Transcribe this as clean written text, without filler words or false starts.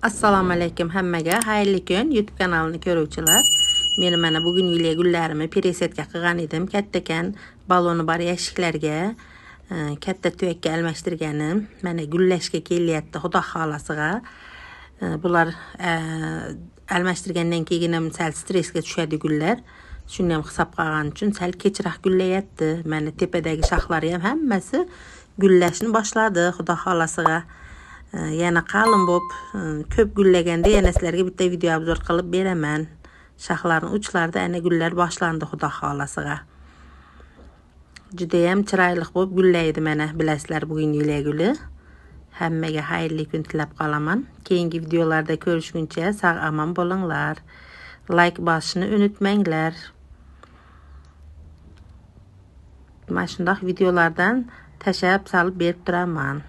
Assalamu alaykum hammaga. Xayrli kun YouTube kanalini ko'ruvchilar. Meni mana bugun yili gullarimi presetga qilgan edim. Kattakan baloni bar yashiklarga, katta tuvakka almashtirganim. Mana gullashga kelyapti, Xudo xolasiga. Bular almashtirgandan keyin sal stressga tushadi gullar. Shuni ham hisob qilgan uchun sal kechroq gullayapti. Mana tepadagi shoxlari ham hammasi gullashni boshladi, Xudo xolasiga. Yana qalin bo'lib, ko'p gullaganda yana sizlarga bitta video obzor qilib beraman. Shoxlarning uchlarida ana gullar boshlandi, Xudo xolasiga. Juda ham chiroyli bo'lib gullaydi mana, bilasizlar, bugun yili guli. Hammaga xayrli kun tilab qolaman. Keyingi videolarda ko'rishguncha sog' omon bo'linglar. Like bosishni unutmanglar. Mana shunday videolardan tashab salib berib turaman.